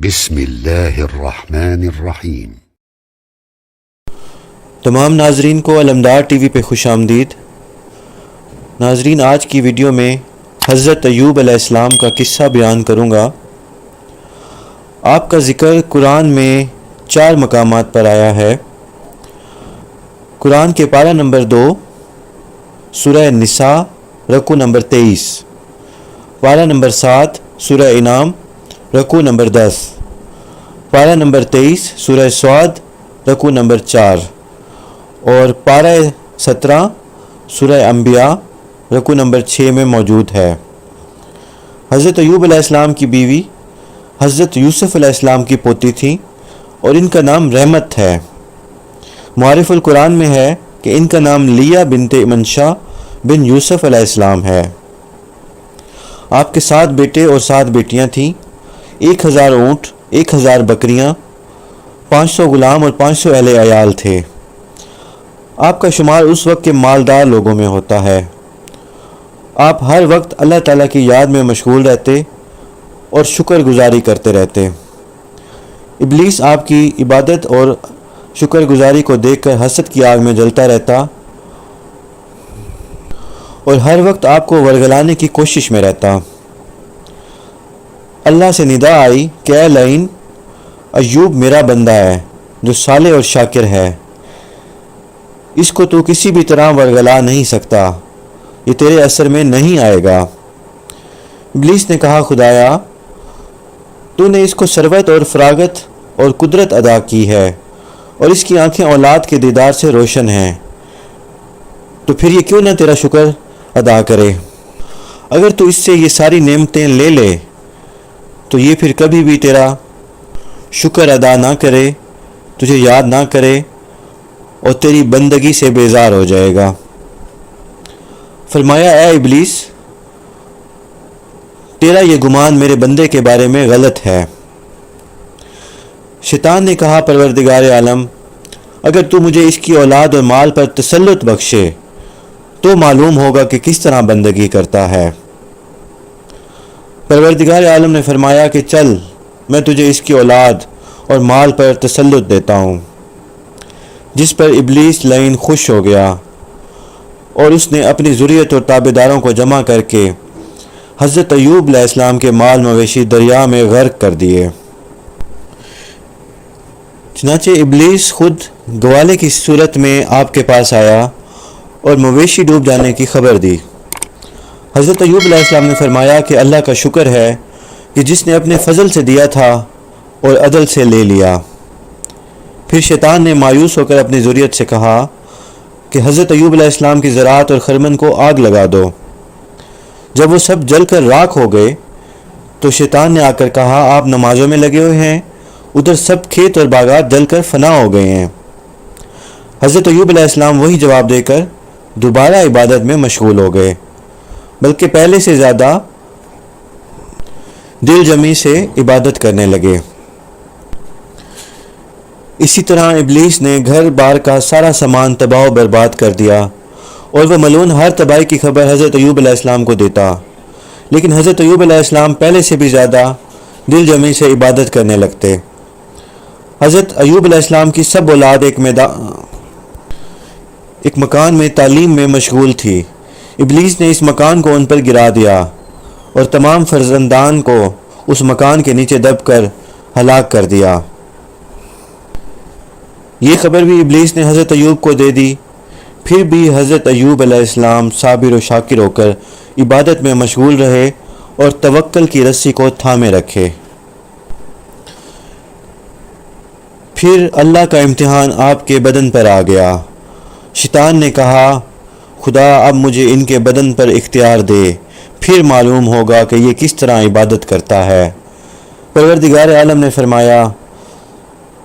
بسم اللہ الرحمن الرحیم۔ تمام ناظرین کو علمدار ٹی وی پہ خوش آمدید۔ ناظرین، آج کی ویڈیو میں حضرت ایوب علیہ السلام کا قصہ بیان کروں گا۔ آپ کا ذکر قرآن میں 4 مقامات پر آیا ہے۔ قرآن کے پارہ نمبر 2 سورہ نساء رکوع نمبر 23، پارہ نمبر 7 سورہ انعام رکوع نمبر 10، پارہ نمبر 23 سورہ صاد رکوع نمبر 4 اور پارہ 17 سورہ انبیاء رکوع نمبر 6 میں موجود ہے۔ حضرت ایوب علیہ السلام کی بیوی حضرت یوسف علیہ السلام کی پوتی تھیں اور ان کا نام رحمت ہے۔ معارف القرآن میں ہے کہ ان کا نام لیہ بنت منشا بن یوسف علیہ السلام ہے۔ آپ کے 7 بیٹے اور 7 بیٹیاں تھیں، 1000 اونٹ، 1000 بکریاں، 500 غلام اور 500 اہل عیال تھے۔ آپ کا شمار اس وقت کے مالدار لوگوں میں ہوتا ہے۔ آپ ہر وقت اللہ تعالیٰ کی یاد میں مشغول رہتے اور شکر گزاری کرتے رہتے۔ ابلیس آپ کی عبادت اور شکر گزاری کو دیکھ کر حسد کی آگ میں جلتا رہتا اور ہر وقت آپ کو ورگلانے کی کوشش میں رہتا۔ اللہ سے ندا آئی کہ اے لعین، ایوب میرا بندہ ہے جو صالح اور شاکر ہے، اس کو تو کسی بھی طرح ورگلا نہیں سکتا، یہ تیرے اثر میں نہیں آئے گا۔ ابلیس نے کہا، خدایا تو نے اس کو ثروت اور فراغت اور قدرت عطا کی ہے اور اس کی آنکھیں اولاد کے دیدار سے روشن ہیں، تو پھر یہ کیوں نہ تیرا شکر ادا کرے؟ اگر تو اس سے یہ ساری نعمتیں لے لے تو یہ پھر کبھی بھی تیرا شکر ادا نہ کرے، تجھے یاد نہ کرے اور تیری بندگی سے بیزار ہو جائے گا۔ فرمایا، اے ابلیس، تیرا یہ گمان میرے بندے کے بارے میں غلط ہے۔ شیطان نے کہا، پروردگار عالم، اگر تو مجھے اس کی اولاد اور مال پر تسلط بخشے تو معلوم ہوگا کہ کس طرح بندگی کرتا ہے۔ پروردگار عالم نے فرمایا کہ چل، میں تجھے اس کی اولاد اور مال پر تسلط دیتا ہوں، جس پر ابلیس لعین خوش ہو گیا اور اس نے اپنی ذریت اور تابع داروں کو جمع کر کے حضرت ایوب علیہ السلام کے مال مویشی دریا میں غرق کر دیے۔ چنانچہ ابلیس خود گوالے کی صورت میں آپ کے پاس آیا اور مویشی ڈوب جانے کی خبر دی۔ حضرت ایوب علیہ السلام نے فرمایا کہ اللہ کا شکر ہے کہ جس نے اپنے فضل سے دیا تھا اور عدل سے لے لیا۔ پھر شیطان نے مایوس ہو کر اپنی ذریت سے کہا کہ حضرت ایوب علیہ السلام کی زراعت اور خرمن کو آگ لگا دو۔ جب وہ سب جل کر راکھ ہو گئے تو شیطان نے آ کر کہا، آپ نمازوں میں لگے ہوئے ہیں، ادھر سب کھیت اور باغات جل کر فنا ہو گئے ہیں۔ حضرت ایوب علیہ السلام وہی جواب دے کر دوبارہ عبادت میں مشغول ہو گئے، بلکہ پہلے سے زیادہ دل جمی سے عبادت کرنے لگے۔ اسی طرح ابلیس نے گھر بار کا سارا سامان تباہ و برباد کر دیا اور وہ ملعون ہر تباہی کی خبر حضرت ایوب علیہ السلام کو دیتا، لیکن حضرت ایوب علیہ السلام پہلے سے بھی زیادہ دل جمی سے عبادت کرنے لگتے۔ حضرت ایوب علیہ السلام کی سب اولاد ایک مکان میں تعلیم میں مشغول تھی۔ ابلیس نے اس مکان کو ان پر گرا دیا اور تمام فرزندان کو اس مکان کے نیچے دب کر ہلاک کر دیا۔ یہ خبر بھی ابلیس نے حضرت ایوب کو دے دی، پھر بھی حضرت ایوب علیہ السلام صابر و شاکر ہو کر عبادت میں مشغول رہے اور توکل کی رسی کو تھامے رکھے۔ پھر اللہ کا امتحان آپ کے بدن پر آ گیا۔ شیطان نے کہا، خدا اب مجھے ان کے بدن پر اختیار دے، پھر معلوم ہوگا کہ یہ کس طرح عبادت کرتا ہے۔ پروردگار عالم نے فرمایا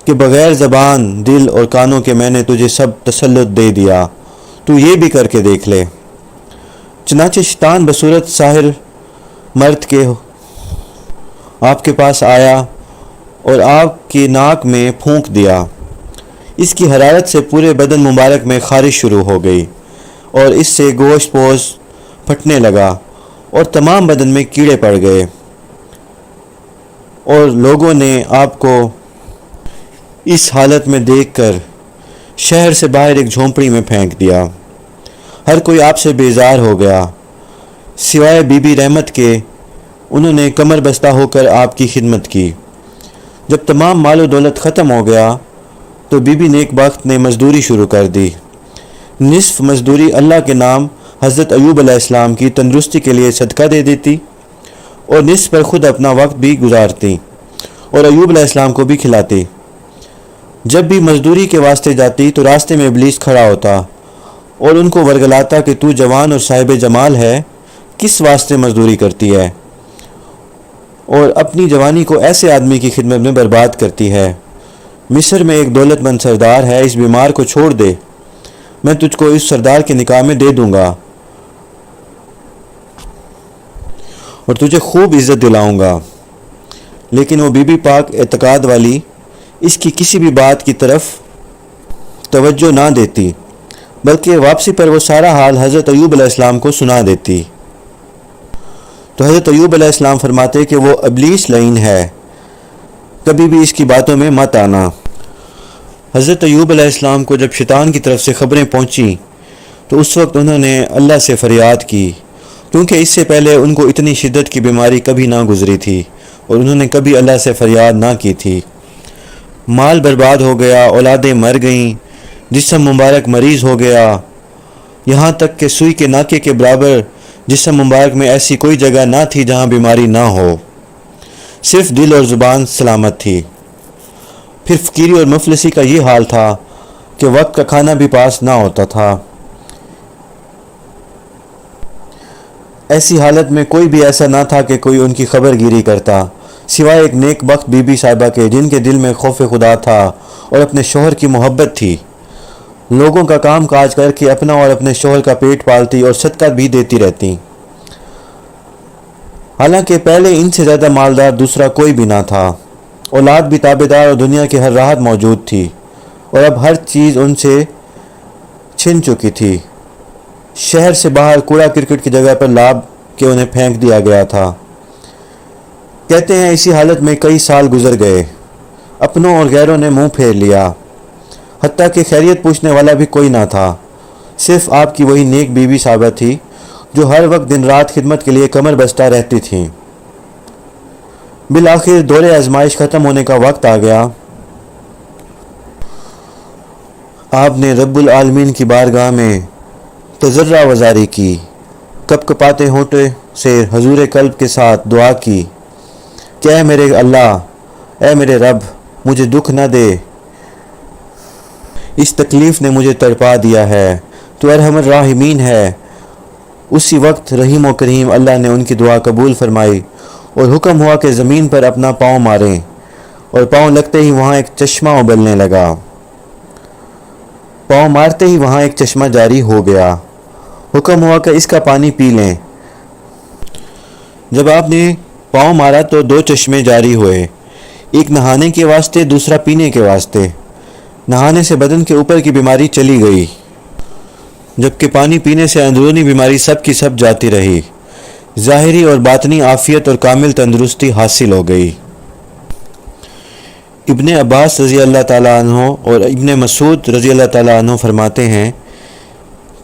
کہ بغیر زبان، دل اور کانوں کے میں نے تجھے سب تسلط دے دیا، تو یہ بھی کر کے دیکھ لے۔ چنانچہ شیطان بصورت ساحر مرد کے آپ کے پاس آیا اور آپ کی ناک میں پھونک دیا۔ اس کی حرارت سے پورے بدن مبارک میں خارش شروع ہو گئی اور اس سے گوشت پوست پھٹنے لگا اور تمام بدن میں کیڑے پڑ گئے۔ اور لوگوں نے آپ کو اس حالت میں دیکھ کر شہر سے باہر ایک جھونپڑی میں پھینک دیا۔ ہر کوئی آپ سے بیزار ہو گیا سوائے بی بی رحمت کے۔ انہوں نے کمر بستہ ہو کر آپ کی خدمت کی۔ جب تمام مال و دولت ختم ہو گیا تو بی بی نیک بخت نے مزدوری شروع کر دی۔ نصف مزدوری اللہ کے نام حضرت ایوب علیہ السلام کی تندرستی کے لیے صدقہ دے دیتی اور نصف پر خود اپنا وقت بھی گزارتی اور ایوب علیہ السلام کو بھی کھلاتی۔ جب بھی مزدوری کے واسطے جاتی تو راستے میں ابلیس کھڑا ہوتا اور ان کو ورگلاتا کہ تو جوان اور صاحب جمال ہے، کس واسطے مزدوری کرتی ہے اور اپنی جوانی کو ایسے آدمی کی خدمت میں برباد کرتی ہے۔ مصر میں ایک دولت مند سردار ہے، اس بیمار کو چھوڑ دے، میں تجھ کو اس سردار کے نکاح میں دے دوں گا اور تجھے خوب عزت دلاؤں گا۔ لیکن وہ بی بی پاک اعتقاد والی اس کی کسی بھی بات کی طرف توجہ نہ دیتی، بلکہ واپسی پر وہ سارا حال حضرت ایوب علیہ السلام کو سنا دیتی۔ تو حضرت ایوب علیہ السلام فرماتے کہ وہ ابلیس لعین ہے، کبھی بھی اس کی باتوں میں مت آنا۔ حضرت ایوب علیہ السلام کو جب شیطان کی طرف سے خبریں پہنچیں تو اس وقت انہوں نے اللہ سے فریاد کی، کیونکہ اس سے پہلے ان کو اتنی شدت کی بیماری کبھی نہ گزری تھی اور انہوں نے کبھی اللہ سے فریاد نہ کی تھی۔ مال برباد ہو گیا، اولادیں مر گئیں، جسم مبارک مریض ہو گیا، یہاں تک کہ سوئی کے ناکے کے برابر جسم مبارک میں ایسی کوئی جگہ نہ تھی جہاں بیماری نہ ہو، صرف دل اور زبان سلامت تھی۔ پھر فقیری اور مفلسی کا یہ حال تھا کہ وقت کا کھانا بھی پاس نہ ہوتا تھا۔ ایسی حالت میں کوئی بھی ایسا نہ تھا کہ کوئی ان کی خبر گیری کرتا، سوائے ایک نیک بخت بی بی صاحبہ کے، جن کے دل میں خوف خدا تھا اور اپنے شوہر کی محبت تھی۔ لوگوں کا کام کاج کر کے اپنا اور اپنے شوہر کا پیٹ پالتی اور صدقہ بھی دیتی رہتی۔ حالانکہ پہلے ان سے زیادہ مالدار دوسرا کوئی بھی نہ تھا، اولاد بھی تابع دار اور دنیا کی ہر راحت موجود تھی، اور اب ہر چیز ان سے چھن چکی تھی۔ شہر سے باہر کوڑا کرکٹ کی جگہ پر لاب کے انہیں پھینک دیا گیا تھا۔ کہتے ہیں اسی حالت میں کئی سال گزر گئے، اپنوں اور غیروں نے منہ پھیر لیا، حتیٰ کہ خیریت پوچھنے والا بھی کوئی نہ تھا۔ صرف آپ کی وہی نیک بی بی صاحبہ تھی جو ہر وقت دن رات خدمت کے لیے کمر بستہ رہتی تھیں۔ بالآخر دور آزمائش ختم ہونے کا وقت آ گیا۔ آپ نے رب العالمین کی بارگاہ میں تضرع وزاری کی، کپ کپاتے ہونٹے سے حضور قلب کے ساتھ دعا کی کہ اے میرے اللہ، اے میرے رب، مجھے دکھ نہ دے، اس تکلیف نے مجھے تڑپا دیا ہے، تو ارحم الراحمین ہے۔ اسی وقت رحیم و کریم اللہ نے ان کی دعا قبول فرمائی اور حکم ہوا کہ زمین پر اپنا پاؤں ماریں، اور پاؤں لگتے ہی وہاں ایک چشمہ ابلنے لگا۔ پاؤں مارتے ہی وہاں ایک چشمہ جاری ہو گیا۔ حکم ہوا کہ اس کا پانی پی لیں۔ جب آپ نے پاؤں مارا تو دو چشمے جاری ہوئے، ایک نہانے کے واسطے، دوسرا پینے کے واسطے۔ نہانے سے بدن کے اوپر کی بیماری چلی گئی، جبکہ پانی پینے سے اندرونی بیماری سب کی سب جاتی رہی۔ ظاہری اور باطنی عافیت اور کامل تندرستی حاصل ہو گئی۔ ابن عباس رضی اللہ تعالیٰ عنہ اور ابن مسعود رضی اللہ تعالیٰ عنہ فرماتے ہیں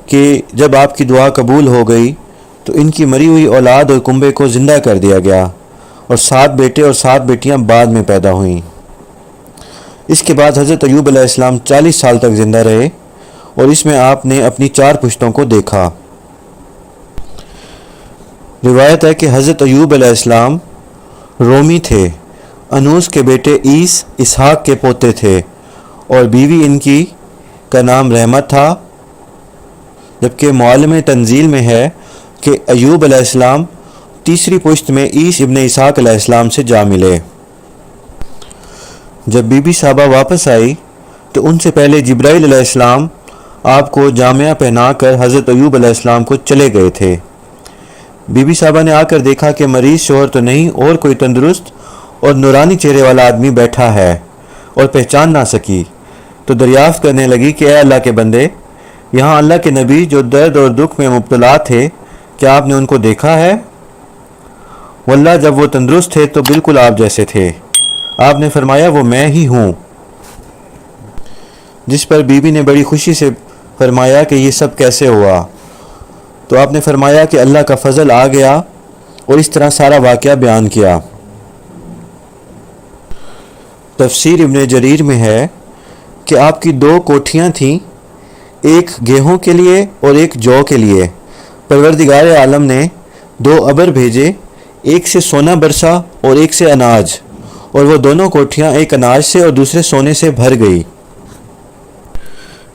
کہ جب آپ کی دعا قبول ہو گئی تو ان کی مری ہوئی اولاد اور کنبے کو زندہ کر دیا گیا، اور 7 بیٹے اور 7 بیٹیاں بعد میں پیدا ہوئیں۔ اس کے بعد حضرت ایوب علیہ السلام 40 سال تک زندہ رہے، اور اس میں آپ نے اپنی 4 پشتوں کو دیکھا۔ روایت ہے کہ حضرت ایوب علیہ السلام رومی تھے، انوس کے بیٹے عیس اسحاق کے پوتے تھے، اور بیوی ان کی کا نام رحمت تھا، جبکہ معالم تنزیل میں ہے کہ ایوب علیہ السلام تیسری پشت میں عیس ابن اسحاق علیہ السلام سے جا ملے۔ جب بی بی صاحبہ واپس آئی تو ان سے پہلے جبرائیل علیہ السلام آپ کو جامعہ پہنا کر حضرت ایوب علیہ السلام کو چلے گئے تھے۔ بی بی صاحبہ نے آ کر دیکھا کہ مریض شوہر تو نہیں اور کوئی تندرست اور نورانی چہرے والا آدمی بیٹھا ہے، اور پہچان نہ سکی، تو دریافت کرنے لگی کہ اے اللہ کے بندے، یہاں اللہ کے نبی جو درد اور دکھ میں مبتلا تھے، کیا آپ نے ان کو دیکھا ہے؟ واللہ جب وہ تندرست تھے تو بالکل آپ جیسے تھے۔ آپ نے فرمایا وہ میں ہی ہوں، جس پر بی بی نے بڑی خوشی سے فرمایا کہ یہ سب کیسے ہوا؟ تو آپ نے فرمایا کہ اللہ کا فضل آ گیا، اور اس طرح سارا واقعہ بیان کیا۔ تفسیر ابن جریر میں ہے کہ آپ کی 2 کوٹھیاں تھیں، ایک گیہوں کے لیے اور ایک جو کے لیے۔ پروردگار عالم نے 2 ابر بھیجے، ایک سے سونا برسا اور ایک سے اناج، اور وہ دونوں کوٹھیاں ایک اناج سے اور دوسرے سونے سے بھر گئی۔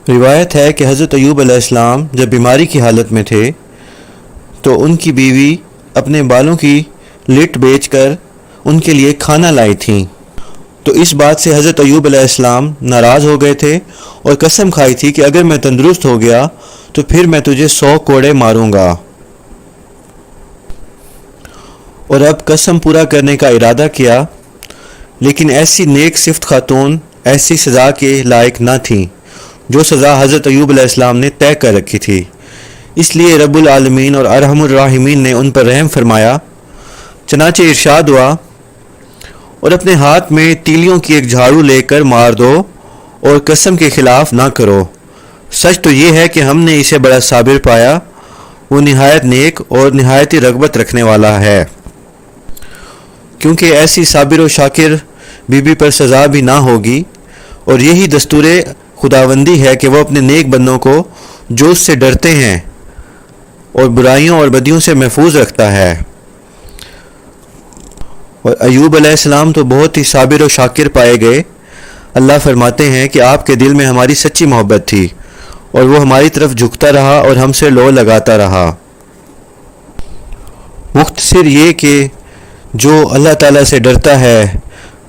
روایت ہے کہ حضرت ایوب علیہ السلام جب بیماری کی حالت میں تھے تو ان کی بیوی اپنے بالوں کی لٹ بیچ کر ان کے لیے کھانا لائی تھیں، تو اس بات سے حضرت ایوب علیہ السلام ناراض ہو گئے تھے اور قسم کھائی تھی کہ اگر میں تندرست ہو گیا تو پھر میں تجھے 100 کوڑے ماروں گا، اور اب قسم پورا کرنے کا ارادہ کیا، لیکن ایسی نیک صفت خاتون ایسی سزا کے لائق نہ تھیں جو سزا حضرت ایوب علیہ السلام نے طے کر رکھی تھی۔ اس لیے رب العالمین اور ارحم الراحمین نے ان پر رحم فرمایا، چنانچہ ارشاد ہوا، اور اپنے ہاتھ میں تیلیوں کی ایک جھاڑو لے کر مار دو اور قسم کے خلاف نہ کرو، سچ تو یہ ہے کہ ہم نے اسے بڑا صابر پایا، وہ نہایت نیک اور نہایت ہی رغبت رکھنے والا ہے۔ کیونکہ ایسی صابر و شاکر بی بی پر سزا بھی نہ ہوگی، اور یہی دستور خداوندی ہے کہ وہ اپنے نیک بندوں کو جو اس سے ڈرتے ہیں اور برائیوں اور بدیوں سے محفوظ رکھتا ہے۔ اور ایوب علیہ السلام تو بہت ہی صابر و شاکر پائے گئے۔ اللہ فرماتے ہیں کہ آپ کے دل میں ہماری سچی محبت تھی اور وہ ہماری طرف جھکتا رہا اور ہم سے لو لگاتا رہا۔ مختصر یہ کہ جو اللہ تعالیٰ سے ڈرتا ہے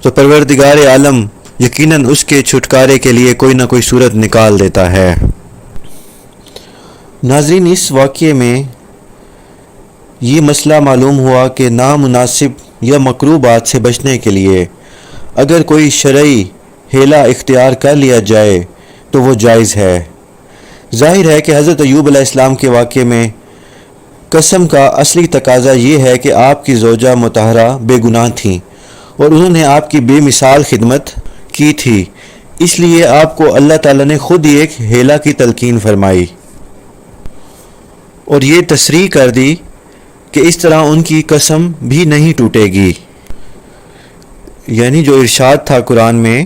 تو پروردگار عالم یقیناً اس کے چھٹکارے کے لیے کوئی نہ کوئی صورت نکال دیتا ہے۔ ناظرین، اس واقعے میں یہ مسئلہ معلوم ہوا کہ نامناسب یا مکروہ بات سے بچنے کے لیے اگر کوئی شرعی ہیلہ اختیار کر لیا جائے تو وہ جائز ہے۔ ظاہر ہے کہ حضرت ایوب علیہ السلام کے واقعے میں قسم کا اصلی تقاضا یہ ہے کہ آپ کی زوجہ مطہرہ بے گناہ تھیں اور انہوں نے آپ کی بے مثال خدمت کی تھی، اس لیے آپ کو اللہ تعالیٰ نے خود ہی ایک ہیلہ کی تلقین فرمائی اور یہ تصریح کر دی کہ اس طرح ان کی قسم بھی نہیں ٹوٹے گی، یعنی جو ارشاد تھا قرآن میں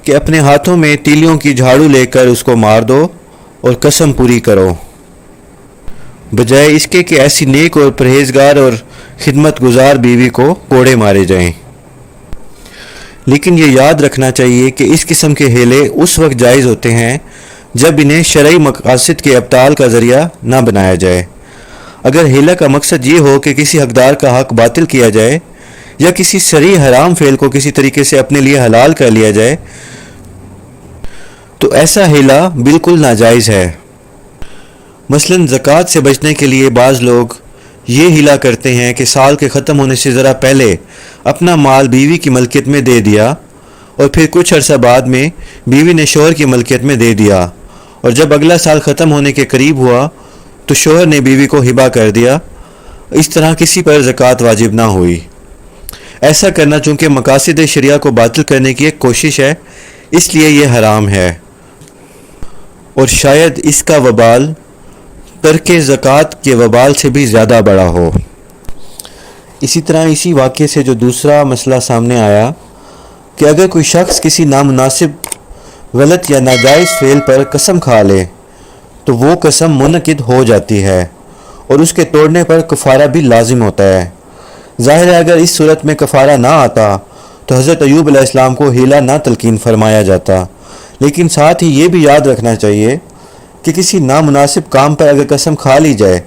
کہ اپنے ہاتھوں میں تیلیوں کی جھاڑو لے کر اس کو مار دو اور قسم پوری کرو، بجائے اس کے کہ ایسی نیک اور پرہیزگار اور خدمت گزار بیوی کو کوڑے مارے جائیں۔ لیکن یہ یاد رکھنا چاہیے کہ اس قسم کے ہیلے اس وقت جائز ہوتے ہیں جب انہیں شرعی مقاصد کے ابطال کا ذریعہ نہ بنایا جائے۔ اگر ہیلہ کا مقصد یہ ہو کہ کسی حقدار کا حق باطل کیا جائے یا کسی صریح حرام فعل کو کسی طریقے سے اپنے لیے حلال کر لیا جائے تو ایسا ہیلہ بالکل ناجائز ہے۔ مثلاً زکوٰۃ سے بچنے کے لیے بعض لوگ یہ ہیلہ کرتے ہیں کہ سال کے ختم ہونے سے ذرا پہلے اپنا مال بیوی کی ملکیت میں دے دیا اور پھر کچھ عرصہ بعد میں بیوی نے شوہر کی ملکیت میں دے دیا، اور جب اگلا سال ختم ہونے کے قریب ہوا تو شوہر نے بیوی کو ہبہ کر دیا۔ اس طرح کسی پر زکوٰۃ واجب نہ ہوئی۔ ایسا کرنا چونکہ مقاصد شریعہ کو باطل کرنے کی ایک کوشش ہے، اس لیے یہ حرام ہے، اور شاید اس کا وبال ترک زکوٰۃ کے وبال سے بھی زیادہ بڑا ہو۔ اسی طرح اسی واقعے سے جو دوسرا مسئلہ سامنے آیا کہ اگر کوئی شخص کسی نامناسب، غلط یا ناجائز فعل پر قسم کھا لے تو وہ قسم منعقد ہو جاتی ہے اور اس کے توڑنے پر کفارہ بھی لازم ہوتا ہے۔ ظاہر ہے اگر اس صورت میں کفارہ نہ آتا تو حضرت ایوب علیہ السلام کو ہیلہ نہ تلقین فرمایا جاتا، لیکن ساتھ ہی یہ بھی یاد رکھنا چاہیے کہ کسی نامناسب کام پر اگر قسم کھا لی جائے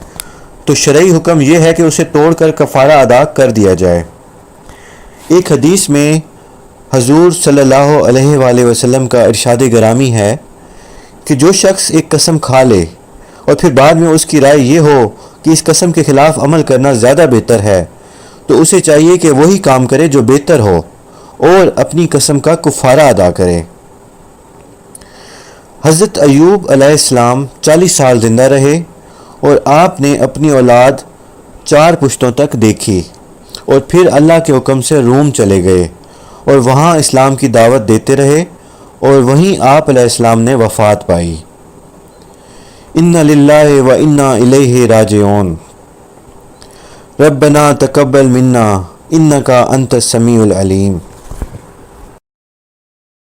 تو شرعی حکم یہ ہے کہ اسے توڑ کر کفارہ ادا کر دیا جائے۔ ایک حدیث میں حضور صلی اللہ علیہ وآلہ وسلم کا ارشاد گرامی ہے کہ جو شخص ایک قسم کھا لے اور پھر بعد میں اس کی رائے یہ ہو کہ اس قسم کے خلاف عمل کرنا زیادہ بہتر ہے تو اسے چاہیے کہ وہی کام کرے جو بہتر ہو اور اپنی قسم کا کفارہ ادا کرے۔ حضرت ایوب علیہ السلام 40 سال زندہ رہے اور آپ نے اپنی اولاد 4 پشتوں تک دیکھی، اور پھر اللہ کے حکم سے روم چلے گئے اور وہاں اسلام کی دعوت دیتے رہے اور وہیں آپ علیہ السلام نے وفات پائی۔ انا للہ و انا الیہ راجعون۔ ربنا تقبل منا انک انت السمیع العلیم۔